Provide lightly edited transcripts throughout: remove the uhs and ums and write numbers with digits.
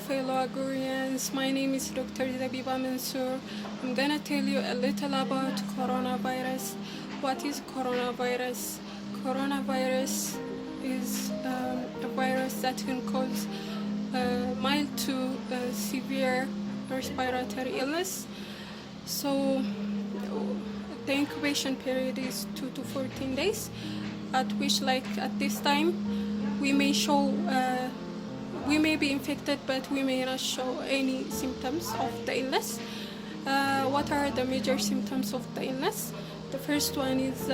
fellow Agoreans. My name is Dr. Zebiba Mensur. I'm gonna tell you a little about coronavirus. What is coronavirus? Coronavirus is a virus that can cause mild to severe respiratory illness. So the incubation period is 2 to 14 days, at which, like at this time, we may show we may be infected, but we may not show any symptoms of the illness. What are the major symptoms of the illness? The first one is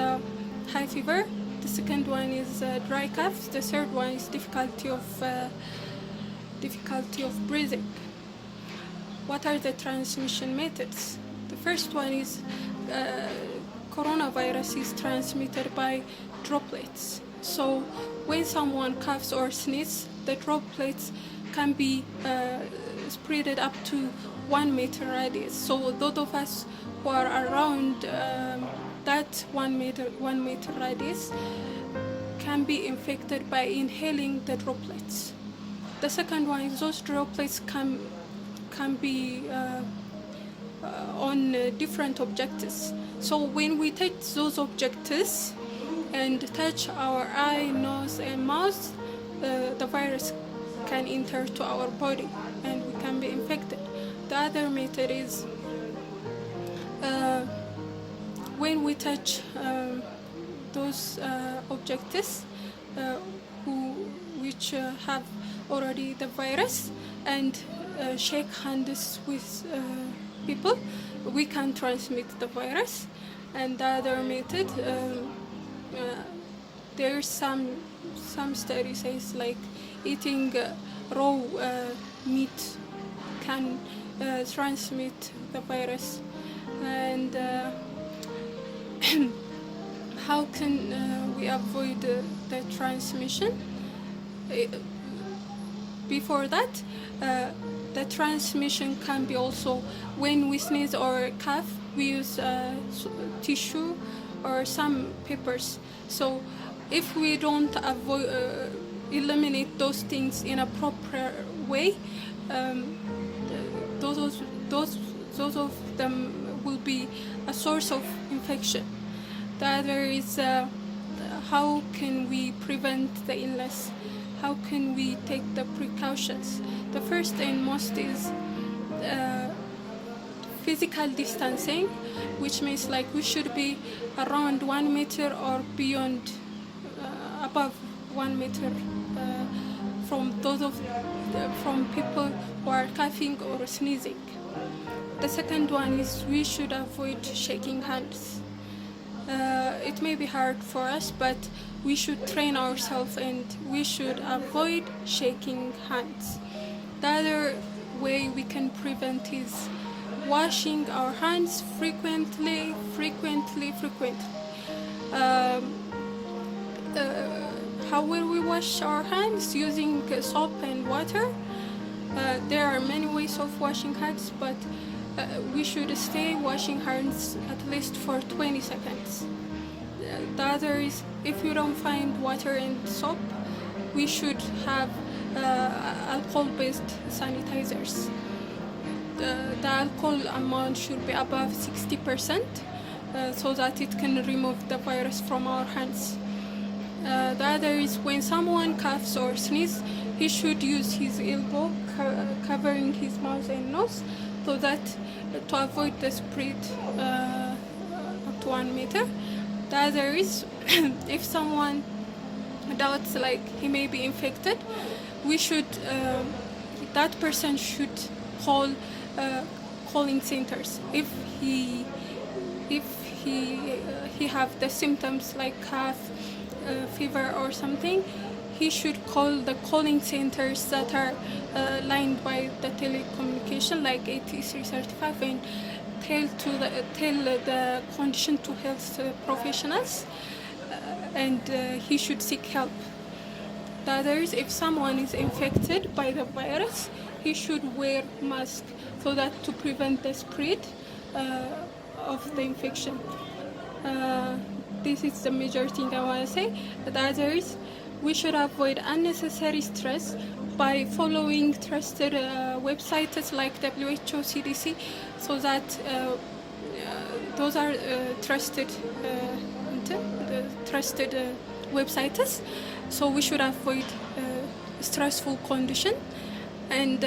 high fever. The second one is dry cough. The third one is difficulty of breathing. What are the transmission methods? The first one is coronavirus is transmitted by droplets. So when someone coughs or sneezes, the droplets can be spread up to 1 meter radius. So those of us who are around that 1 meter radius can be infected by inhaling the droplets. The second one is those droplets can be on different objects. So when we touch those objects and touch our eye, nose, and mouth, the virus can enter to our body and we can be infected. The other method is when we touch those objects which have already the virus and shake hands with people, we can transmit the virus. And the other method, there's some studies says like eating raw meat can transmit the virus. And how can we avoid the transmission? Before that, the transmission can be also when we sneeze or cough, we use tissue or some papers. So if we don't eliminate those things in a proper way, those of them will be a source of infection. The other is how can we prevent the illness? How can we take the precautions? The first and most is physical distancing, which means like we should be around 1 meter or beyond, above 1 meter from people who are coughing or sneezing. The second one is we should avoid shaking hands. It may be hard for us, but we should train ourselves and we should avoid shaking hands. The other way we can prevent is washing our hands frequently. How will we wash our hands? Using soap and water. There are many ways of washing hands, but we should stay washing hands at least for 20 seconds. The other is if you don't find water and soap, we should have alcohol-based sanitizers. The alcohol amount should be above 60% so that it can remove the virus from our hands. The other is when someone coughs or sneezes, he should use his elbow covering his mouth and nose so that to avoid the spread up to 1 meter. The other is if someone doubts like he may be infected, we should that person should call calling centers. If he have the symptoms like cough, fever or something, he should call the calling centers that are lined by the telecommunication like 8335 and tell the condition to health professionals, and he should seek help. The others, if someone is infected by the virus, he should wear mask so that to prevent the spread of the infection. This is the major thing I want to say. The others, we should avoid unnecessary stress by following trusted websites like WHO, CDC, so that those are trusted websites. So we should avoid stressful condition. And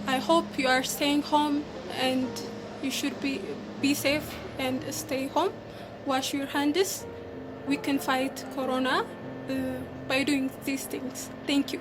I hope you are staying home, and you should be safe and stay home. Wash your hands. We can fight corona by doing these things. Thank you.